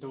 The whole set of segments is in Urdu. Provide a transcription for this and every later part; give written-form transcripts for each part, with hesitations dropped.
2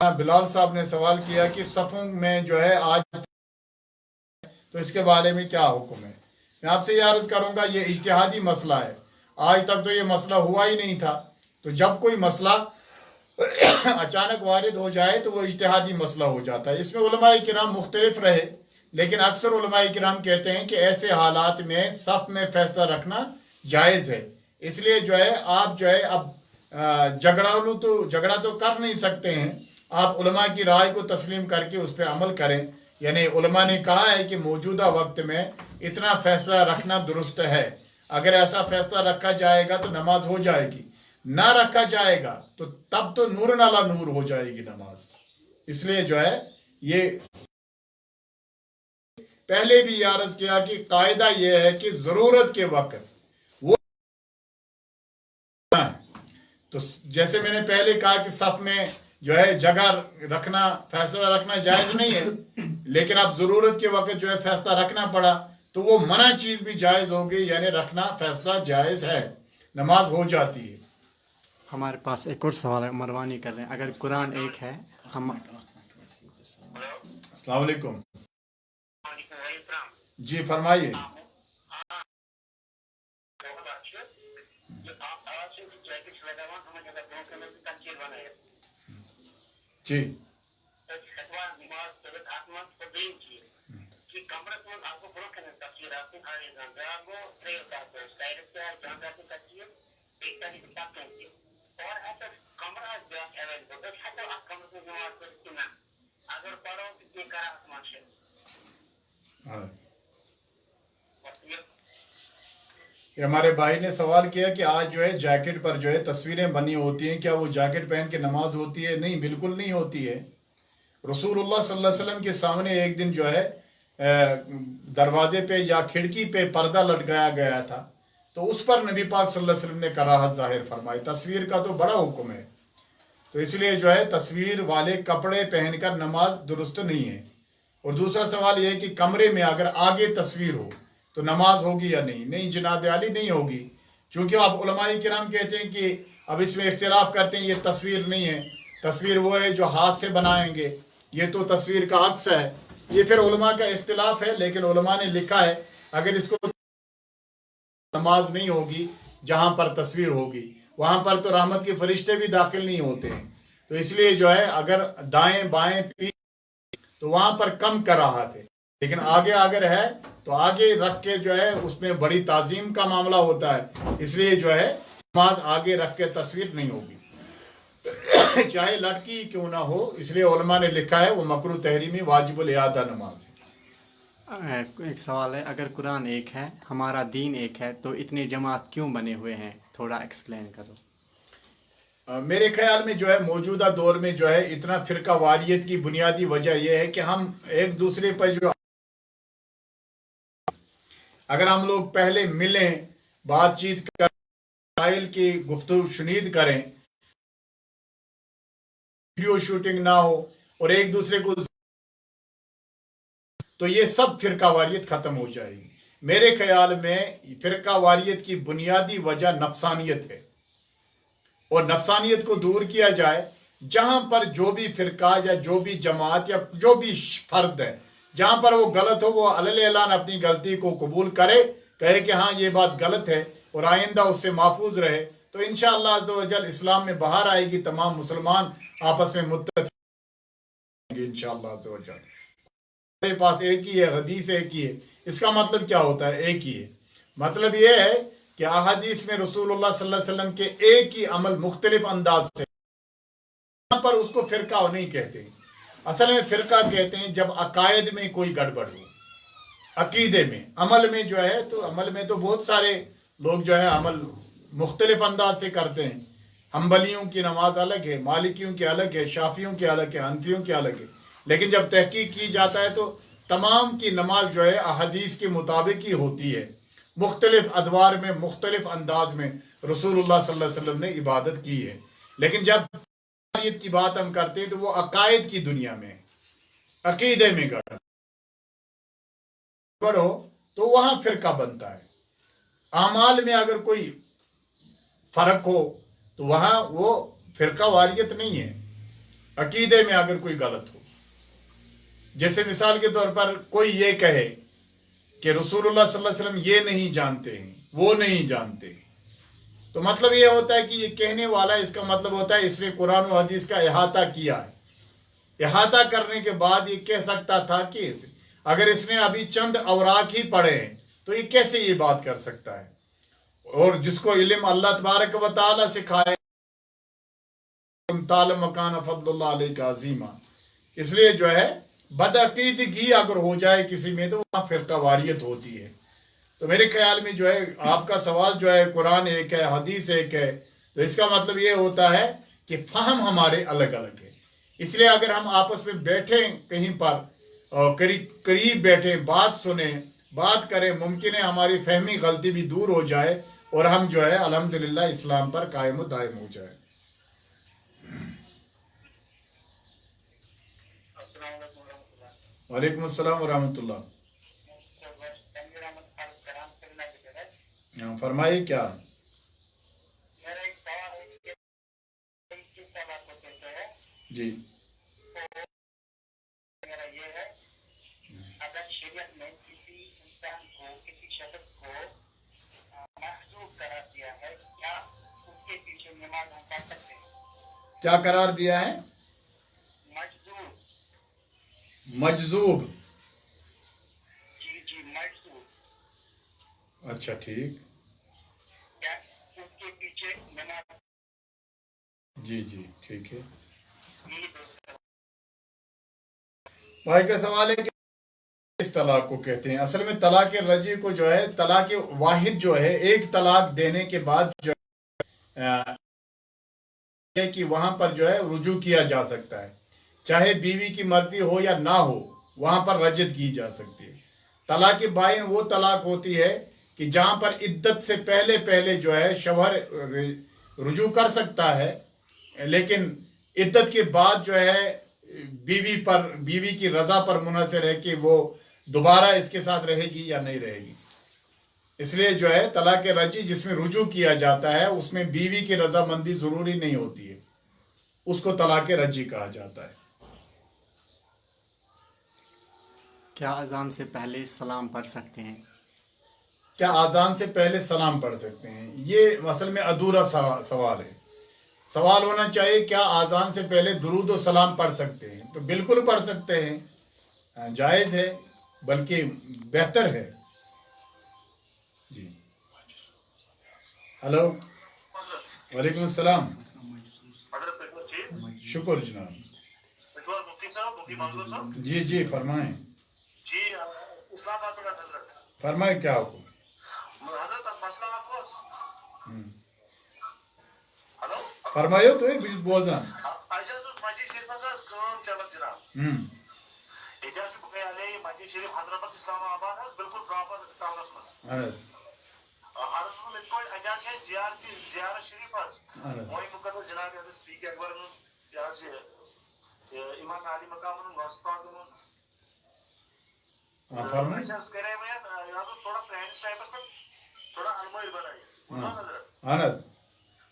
بلال صاحب نے سوال کیا کہ صفوں میں جو ہے آج تو اس کے بارے میں کیا حکم ہے. میں آپ سے یہ عرض کروں گا یہ اجتہادی مسئلہ ہے. آج تک تو یہ مسئلہ ہوا ہی نہیں تھا. تو جب کوئی مسئلہ اچانک وارد ہو جائے تو وہ اجتہادی مسئلہ ہو جاتا ہے. اس میں علماء کرام مختلف رہے لیکن اکثر علماء کرام کہتے ہیں کہ ایسے حالات میں صف میں فیصلہ رکھنا جائز ہے. اس لیے جو ہے آپ جو ہے اب جھگڑا تو کر نہیں سکتے ہیں. آپ علماء کی رائے کو تسلیم کر کے اس پہ عمل کریں. یعنی علماء نے کہا ہے کہ موجودہ وقت میں اتنا فیصلہ رکھنا درست ہے. اگر ایسا فیصلہ رکھا جائے گا تو نماز ہو جائے گی. نہ رکھا جائے گا تو تب تو نور علی نور ہو جائے گی نماز. اس لیے جو ہے یہ پہلے بھی یہ عرض کیا کہ قاعدہ یہ ہے کہ ضرورت کے وقت وہ تو جیسے میں نے پہلے کہا کہ صف میں جو ہے جگہ رکھنا فیصلہ رکھنا جائز نہیں ہے لیکن اب ضرورت کے وقت جو ہے فیصلہ رکھنا پڑا تو وہ منع چیز بھی جائز ہوگی. یعنی رکھنا فیصلہ جائز ہے, نماز ہو جاتی ہے. ہمارے پاس ایک اور سوال ہے, مروانی کر رہے ہیں. اگر قرآن ایک ہے ہم السلام علیکم. جی فرمائیے. جی یہ ہمارے بھائی نے سوال کیا کہ آج جو ہے جیکٹ پر جو ہے تصویریں بنی ہوتی ہیں, کیا وہ جیکٹ پہن کے نماز ہوتی ہے؟ نہیں, بالکل نہیں ہوتی ہے. رسول اللہ صلی اللہ علیہ وسلم کے سامنے ایک دن جو ہے دروازے پہ یا کھڑکی پہ پردہ لٹکایا گیا تھا تو اس پر نبی پاک صلی اللہ علیہ وسلم نے کراہت ظاہر فرمائی. تصویر کا تو بڑا حکم ہے, تو اس لیے جو ہے تصویر والے کپڑے پہن کر نماز درست نہیں ہے. اور دوسرا سوال یہ ہے کہ کمرے میں اگر آگے تصویر ہو تو نماز ہوگی یا نہیں؟ نہیں جناب علی, نہیں ہوگی. چونکہ اب علماء کرام کہتے ہیں کہ اب اس میں اختلاف کرتے ہیں, یہ تصویر نہیں ہے, تصویر وہ ہے جو ہاتھ سے بنائیں گے, یہ تو تصویر کا عکس ہے. یہ پھر علماء کا اختلاف ہے لیکن علماء نے لکھا ہے اگر اس کو نماز نہیں ہوگی جہاں پر تصویر ہوگی, وہاں پر تو رحمت کے فرشتے بھی داخل نہیں ہوتے ہیں. تو اس لیے جو ہے اگر دائیں بائیں تو وہاں پر کم کراہت ہے, لیکن آگے اگر ہے تو آگے رکھ کے جو ہے اس میں بڑی تعظیم کا معاملہ ہوتا ہے. اس لیے جو ہے نماز آگے رکھ کے تصویر نہیں ہوگی چاہے لڑکی کیوں نہ ہو. اس لیے علماء نے لکھا ہے وہ مکروہ تحریمی واجب الاعادہ نماز ہے. ایک سوال ہے, اگر قرآن ایک ہے ہمارا دین ایک ہے تو اتنے جماعت کیوں بنے ہوئے ہیں؟ تھوڑا ایکسپلین کرو. میرے خیال میں جو ہے موجودہ دور میں جو ہے اتنا فرقہ واریت کی بنیادی وجہ یہ ہے کہ ہم ایک دوسرے پر جو اگر ہم لوگ پہلے ملیں, بات چیت کریں, مسائل کی گفتگو شنید کریں, ویڈیو شوٹنگ نہ ہو اور ایک دوسرے کو تو یہ سب فرقہ واریت ختم ہو جائے گی. میرے خیال میں فرقہ واریت کی بنیادی وجہ نفسانیت ہے, اور نفسانیت کو دور کیا جائے. جہاں پر جو بھی فرقہ یا جو بھی جماعت یا جو بھی فرد ہے جہاں پر وہ غلط ہو وہ علل اعلان اپنی غلطی کو قبول کرے, کہے کہ ہاں یہ بات غلط ہے اور آئندہ اس سے محفوظ رہے, تو انشاءاللہ عز و جل اسلام میں بہار آئے گی. تمام مسلمان آپس میں متفق ہوں گے انشاءاللہ عز و جل. ہمارے پاس ایک ہی ہے, حدیث ایک ہی ہے. اس کا مطلب کیا ہوتا ہے؟ ایک ہی ہے. مطلب یہ ہے کہ احادیث میں رسول اللہ صلی اللہ علیہ وسلم کے ایک ہی عمل مختلف انداز سے, یہاں پر اس کو فرقہ نہیں کہتے. اصل میں فرقہ کہتے ہیں جب عقائد میں کوئی گڑبڑ ہو, عقیدے میں. عمل میں جو ہے تو عمل میں تو بہت سارے لوگ جو ہے عمل مختلف انداز سے کرتے ہیں. حنبلیوں کی نماز الگ ہے, مالکیوں کی الگ ہے, شافیوں کی الگ ہے, حنفیوں کی الگ ہے. لیکن جب تحقیق کی جاتا ہے تو تمام کی نماز جو ہے احادیث کے مطابق ہی ہوتی ہے. مختلف ادوار میں مختلف انداز میں رسول اللہ صلی اللہ علیہ وسلم نے عبادت کی ہے. لیکن جب کی بات ہم کرتے ہیں تو وہ عقائد کی دنیا میں, عقیدے میں گڑبڑ ہو تو وہاں فرقہ بنتا ہے. اعمال میں اگر کوئی فرق ہو تو وہاں وہ فرقہ واریت نہیں ہے. عقیدے میں اگر کوئی غلط ہو. جیسے مثال کے طور پر کوئی یہ کہے کہ رسول اللہ صلی اللہ علیہ وسلم یہ نہیں جانتے ہیں، وہ نہیں جانتے ہیں، تو مطلب یہ ہوتا ہے کہ یہ کہنے والا، اس کا مطلب ہوتا ہے اس نے قرآن و حدیث کا احاطہ کیا ہے. احاطہ کرنے کے بعد یہ کہہ سکتا تھا کہ اگر اس نے ابھی چند اوراق ہی پڑھے ہیں تو یہ کیسے یہ بات کر سکتا ہے. اور جس کو علم اللہ تبارک و تعالی سکھائے، تعلم مکان فضل اللہ علیہ کا عظیمہ. اس لیے جو ہے بدعقیدگی اگر ہو جائے کسی میں تو وہاں فرقہ واریت ہوتی ہے. تو میرے خیال میں جو ہے آپ کا سوال جو ہے قرآن ایک ہے، حدیث ایک ہے، تو اس کا مطلب یہ ہوتا ہے کہ فہم ہمارے الگ الگ ہے. اس لیے اگر ہم آپس میں بیٹھیں کہیں پر اور قریب بیٹھیں، بات سنیں، بات کریں، ممکن ہے ہماری فہمی غلطی بھی دور ہو جائے اور ہم جو ہے الحمدللہ اسلام پر قائم و دائم ہو جائے. وعلیکم السلام ورحمۃ اللہ. فرمائیے کیا؟ جی یہ ہے اگر شریعت نے کسی انسان کو، کسی شخص کو محجوب قرار دیا ہے، کیا اس کے پیچھے نماز ہم پڑھ سکتے ہیں؟ کیا قرار دیا ہے؟ مجذوب. جی مجذوب. اچھا ٹھیک. کیا اس کے پیچھے نماز؟ جی ٹھیک ہے. بھائی کا سوال ہے کہ اس طلاق کو کہتے ہیں. اصل میں طلاق رجعی کو جو ہے طلاق واحد جو ہے، ایک طلاق دینے کے بعد جو ہے کہ وہاں پر جو ہے رجوع کیا جا سکتا ہے، چاہے بیوی کی مرضی ہو یا نہ ہو، وہاں پر رجعت کی جا سکتی ہے. طلاق بائن وہ طلاق ہوتی ہے کہ جہاں پر عدت سے پہلے جو ہے شوہر رجوع کر سکتا ہے، لیکن عدت کے بعد جو ہے بیوی کی رضا پر منحصر ہے کہ وہ دوبارہ اس کے ساتھ رہے گی یا نہیں رہے گی. اس لیے جو ہے طلاق رجعی جس میں رجوع کیا جاتا ہے اس میں بیوی کی رضامندی ضروری نہیں ہوتی ہے، اس کو طلاق رجعی کہا جاتا ہے. کیا اذان سے پہلے سلام پڑھ سکتے ہیں؟ کیا اذان سے پہلے سلام پڑھ سکتے ہیں؟ یہ اصل میں ادھورا سوال ہے. سوال ہونا چاہیے کیا اذان سے پہلے درود و سلام پڑھ سکتے ہیں؟ تو بالکل پڑھ سکتے ہیں، جائز ہے، بلکہ بہتر ہے. جی ہلو، وعلیکم السلام. شکر جناب. جی فرمائیں. جی اسلام آباد میں حضرت فرمائیں کیا حکم؟ حضرت مسئلہ آپ کو ہلو فرمائیو تو ایک بجس بوزان. اچھا تو مسجد شریف حضرت کام چلن جناب. یہ بخے علیہ مسجد شریف حضرت اسلام آباد ہے بالکل پراپر ٹاؤنس مز. عرض مت پہ اتنا زیارت شریف وہی مقدر جناب حضرت صدیق اکبر امام علی مقام وسطان کرے میں تھوڑا فرینڈس ٹائپس پہ تھوڑا الماری بنائی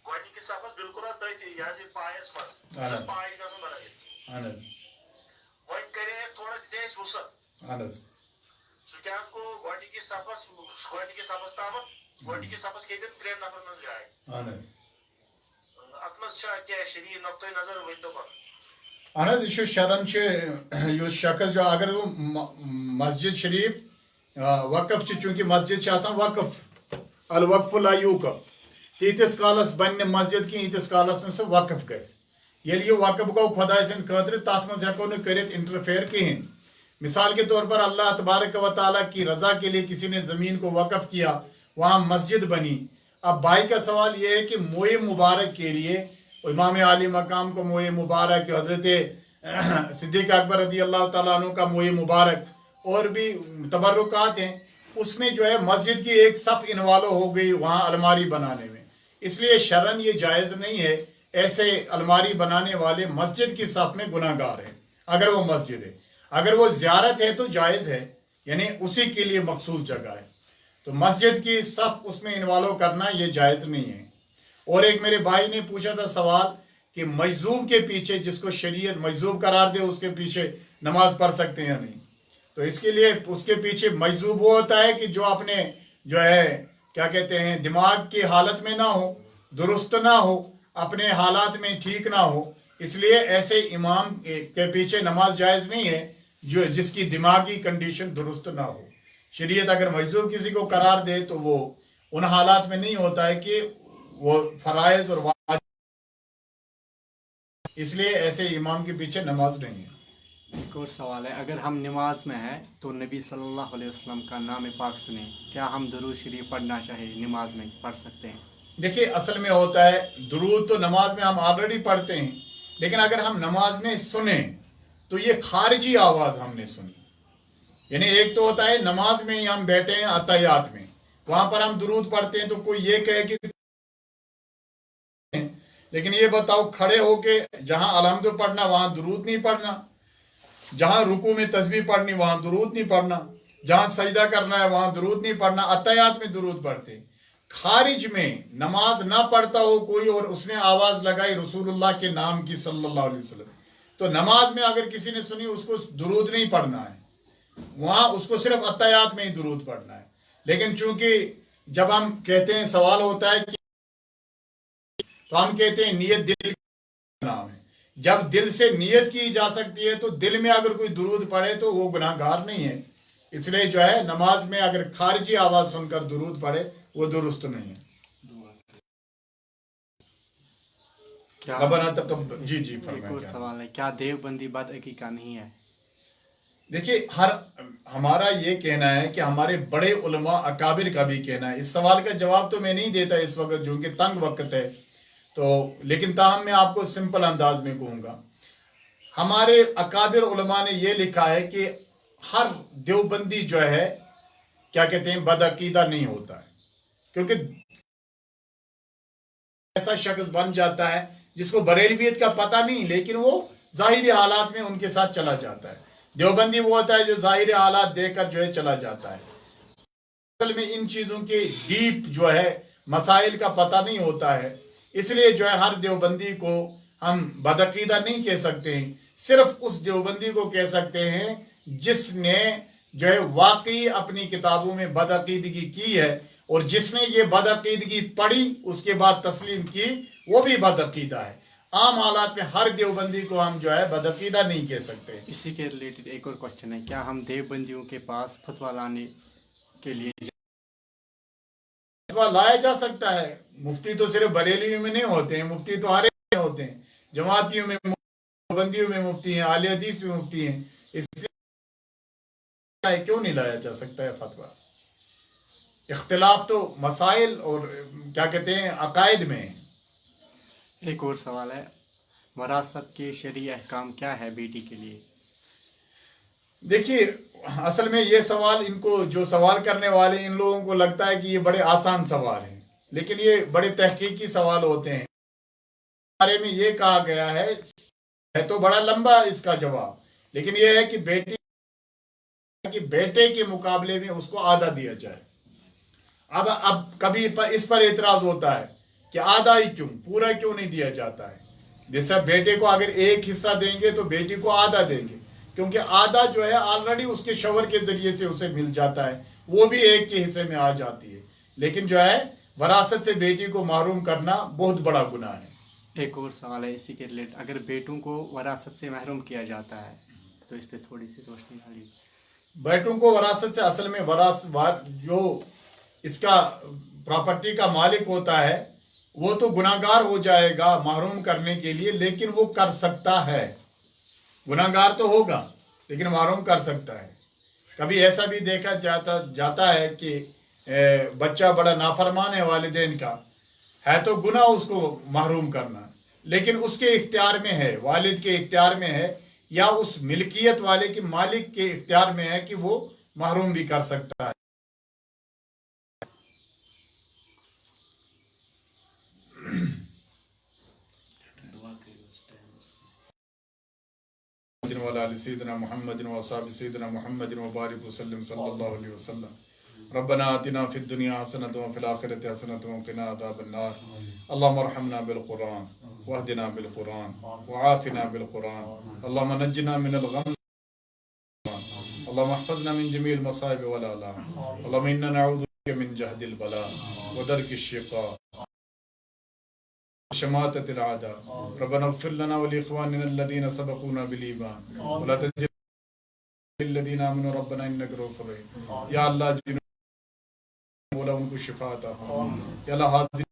گوڈنکہ صفس بالکل یہ پائس مز پائے گھن بنائی وی کرے تھوڑا دے وسط سہ کیا گو گوڈنکہ صفس تام گوڈنکہ صفس کھیت 3 نفر من جائے ات مز کیا شریع نقطۂ نظر ورنو پہ. اہن حظ یہ شرن اس شخص جو اگر وہ مسجد شریف وقف چونکہ مسجد وقف الوقف لا یوقف تیتس کالس بن مسجد کی یتس کالس سہ وقف گھس. یل یہ وقف گو خدا سند خاطر تات مز ہیکو نہ کرت انٹرفیئر کہین. مثال کے طور پر اللہ تبارک و تعالیٰ کی رضا کے لیے کسی نے زمین کو وقف کیا، وہاں مسجد بنی. اب بھائی کا سوال یہ ہے کہ موئے مبارک کے لیے امام علی مقام کو موئے مبارک، حضرت صدیق اکبر رضی اللہ تعالیٰ عنہ کا موئے مبارک اور بھی تبرکات ہیں، اس میں جو ہے مسجد کی ایک صف انوالو ہو گئی وہاں الماری بنانے میں. اس لیے شرعن یہ جائز نہیں ہے. ایسے الماری بنانے والے مسجد کی صف میں گناہ گار ہیں اگر وہ مسجد ہے. اگر وہ زیارت ہے تو جائز ہے، یعنی اسی کے لیے مخصوص جگہ ہے. تو مسجد کی صف اس میں انوالو کرنا یہ جائز نہیں ہے. اور ایک میرے بھائی نے پوچھا تھا سوال کہ مجذوب کے پیچھے جس کو شریعت مجذوب قرار دے اس کے پیچھے نماز پڑھ سکتے ہیں یا نہیں. تو اس کے لیے اس کے پیچھے مجذوب وہ ہوتا ہے کہ جو اپنے جو ہے کیا کہتے ہیں دماغ کی حالت میں نہ ہو, درست نہ ہو, اپنے حالات میں ٹھیک نہ ہو. اس لیے ایسے امام کے پیچھے نماز جائز نہیں ہے جو جس کی دماغی کنڈیشن درست نہ ہو. شریعت اگر مجذوب کسی کو قرار دے تو وہ ان حالات میں نہیں ہوتا ہے کہ وہ فرائض اور واجب, اس لیے ایسے امام کے پیچھے نماز نہیں ہے. ایک اور سوال ہے, اگر ہم نماز میں ہیں تو نبی صلی اللہ علیہ وسلم کا نام پاک سنیں, کیا ہم درود شریف پڑھنا چاہیے نماز میں پڑھ سکتے ہیں؟ دیکھیے اصل میں ہوتا ہے درود تو نماز میں ہم آلریڈی پڑھتے ہیں, لیکن اگر ہم نماز میں سنیں تو یہ خارجی آواز ہم نے سنی. یعنی ایک تو ہوتا ہے نماز میں ہی ہم بیٹھے ہیں عطیات میں, وہاں پر ہم درود پڑھتے ہیں تو کوئی یہ کہے کہ, لیکن یہ بتاؤ کھڑے ہو کے جہاں الحمد پڑھنا وہاں درود نہیں پڑھنا, جہاں رکوع میں تسبیح پڑھنی وہاں درود نہیں پڑھنا, جہاں سجدہ کرنا ہے وہاں درود نہیں پڑھنا, عطیات میں درود پڑھتے. خارج میں نماز نہ پڑھتا ہو کوئی اور اس نے آواز لگائی رسول اللہ کے نام کی صلی اللہ علیہ وسلم, تو نماز میں اگر کسی نے سنی اس کو درود نہیں پڑھنا ہے, وہاں اس کو صرف عطیات میں ہی درود پڑھنا ہے. لیکن چونکہ جب ہم کہتے ہیں سوال ہوتا ہے کہ تو ہم کہتے ہیں نیت دل کا نام ہے, جب دل سے نیت کی جا سکتی ہے تو دل میں اگر کوئی درود پڑھے تو وہ گناہ گار نہیں ہے. اس لیے جو ہے نماز میں اگر خارجی آواز سن کر درود پڑھے وہ درست نہیں ہے. جی جی ایک اور سوال ہے, کیا دیوبندی بدعقیقہ نہیں ہے؟ دیکھیے ہمارا یہ کہنا ہے کہ ہمارے بڑے علماء اکابر کا بھی کہنا ہے. اس سوال کا جواب تو میں نہیں دیتا اس وقت جو کہ تنگ وقت ہے, تو لیکن تاہم میں آپ کو سمپل انداز میں کہوں گا. ہمارے اکابر علماء نے یہ لکھا ہے کہ ہر دیوبندی جو ہے کیا کہتے ہیں بدعقیدہ نہیں ہوتا ہے, کیونکہ ایسا شخص بن جاتا ہے جس کو بریلویت کا پتہ نہیں لیکن وہ ظاہری حالات میں ان کے ساتھ چلا جاتا ہے. دیوبندی وہ ہوتا ہے جو ظاہری حالات دیکھ کر جو ہے چلا جاتا ہے. اصل میں ان چیزوں کے ڈیپ جو ہے مسائل کا پتہ نہیں ہوتا ہے, اس لیے جو ہے ہر دیوبندی کو ہم بدعقیدہ نہیں کہہ سکتے ہیں. صرف اس دیوبندی کو کہہ سکتے ہیں جس نے جو ہے واقعی اپنی کتابوں میں بدعقیدگی کی ہے, اور جس نے یہ بدعقیدگی پڑھی اس کے بعد تسلیم کی وہ بھی بدعقیدہ ہے. عام حالات میں ہر دیوبندی کو ہم جو ہے بدعقیدہ نہیں کہہ سکتے. اسی کے ریلیٹڈ ایک اور کوشچن ہے, کیا ہم دیوبندیوں کے پاس فتویٰ لانے کے لیے فتویٰ لایا جا سکتا ہے؟ مفتی تو صرف بریلیوں میں نہیں ہوتے ہیں, مفتی تو ہر ایک میں ہوتے ہیں, جماعتیوں میں دیوبندیوں میں مفتی ہیں, اہل حدیث میں مفتی ہیں. اس لیے کیوں نہیں لایا جا سکتا ہے فتویٰ؟ اختلاف تو مسائل اور کیا کہتے ہیں عقائد میں ہے. ایک اور سوال ہے, وراثت کے شرعی احکام کیا ہے بیٹی کے لیے؟ دیکھیے اصل میں یہ سوال ان کو جو سوال کرنے والے ان لوگوں کو لگتا ہے کہ یہ بڑے آسان سوال ہیں, لیکن یہ بڑے تحقیقی سوال ہوتے ہیں. بارے میں یہ کہا گیا ہے تو بڑا لمبا اس کا جواب, لیکن یہ ہے کہ بیٹے کے مقابلے میں اس کو آدھا دیا جائے. اب کبھی اس پر اعتراض ہوتا ہے کہ آدھا ہی کیوں, پورا کیوں نہیں دیا جاتا ہے؟ جیسا بیٹے کو اگر ایک حصہ دیں گے تو بیٹی کو آدھا دیں گے, کیونکہ آدھا جو ہے آلریڈی اس کے شوہر کے ذریعے سے اسے مل جاتا ہے, وہ بھی ایک کے حصے میں آ جاتی ہے. لیکن جو ہے وراثت سے بیٹی کو محروم کرنا بہت بڑا گناہ ہے. ایک اور سوال ہے اسی کے ریلیٹڈ, اگر بیٹوں کو وراثت سے محروم کیا جاتا ہے تو اس پہ تھوڑی سی روشنی ڈالیے. بیٹوں کو وراثت سے اصل میں جو اس کا پراپرٹی کا مالک ہوتا ہے وہ تو گناہگار ہو جائے گا محروم کرنے کے لیے, لیکن وہ کر سکتا ہے. گناہگار تو ہوگا لیکن محروم کر سکتا ہے. کبھی ایسا بھی دیکھا جاتا ہے کہ بچہ بڑا نافرمان ہے والدین کا, ہے تو گناہ اس کو محروم کرنا, لیکن اس کے اختیار میں ہے, والد کے اختیار میں ہے, یا اس ملکیت والے کے مالک کے اختیار میں ہے کہ وہ محروم بھی کر سکتا ہے. سیدنا محمد وصحاب سیدنا محمد وبارک وسلم صلی اللہ علیہ وسلم. ربنا آتنا فی الدنیا حسنۃ وفی الآخرۃ حسنۃ وقنا عذاب النار. اللهم ارحمنا بالقرآن واهدنا بالقرآن وعافنا بالقرآن اللهم نجنا من الغم اللهم احفظنا من جميع المصائب والآلام اللهم إنا نعوذ بك من جهد البلاء ودرك الشقاء شماتة الأعداء ربنا اغفر لنا ولإخواننا الذين سبقونا بالإيمان ولا تجعل الذين آمنوا ربنا إنك رؤوف رحيم یا اللہ جنہوں مولا ان کو شفا عطا فرما یا اللہ حاضر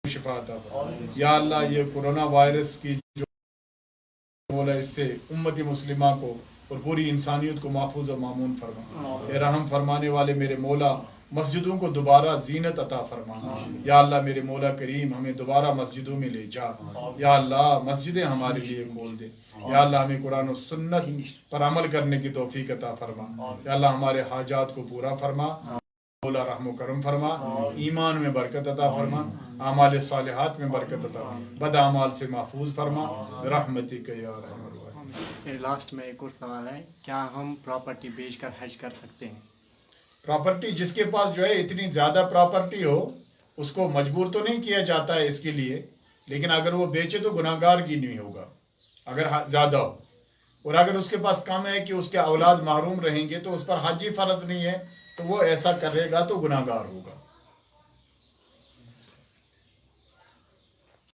شفا عطا فرما یا اللہ یہ کرونا وائرس کی جو مولا اس سے امت مسلمہ کو اور پوری انسانیت کو محفوظ و مامون فرما اے رحم فرمانے والے میرے مولا مسجدوں کو دوبارہ زینت عطا فرما یا اللہ میرے مولا کریم ہمیں دوبارہ مسجدوں میں لے جا یا اللہ مسجدیں ہمارے لیے کھول دے یا اللہ ہمیں قرآن و سنت پر عمل کرنے کی توفیق عطا فرما یا اللہ ہمارے حاجات کو پورا فرما مولا رحم و کرم فرما ایمان میں برکت عطا فرما اعمال صالحات میں برکت عطا فرما بد اعمال سے محفوظ فرما برحمتک یا ارحم الراحمین۔ لاسٹ میں ایک اور سوال ہے، کیا ہم پراپرٹی بیچ کر حج کر سکتے ہیں؟ پراپرٹی جس کے پاس جو ہے اتنی زیادہ پراپرٹی ہو اس کو مجبور تو نہیں کیا جاتا ہے اس کے لیے، لیکن اگر وہ بیچے تو گناہگار کی نہیں ہوگا اگر زیادہ ہو، اور اگر اس کے پاس کم ہے کہ اس کے اولاد محروم رہیں گے تو اس پر حج ہی فرض نہیں ہے تو وہ ایسا کرے گا تو گناہگار ہوگا۔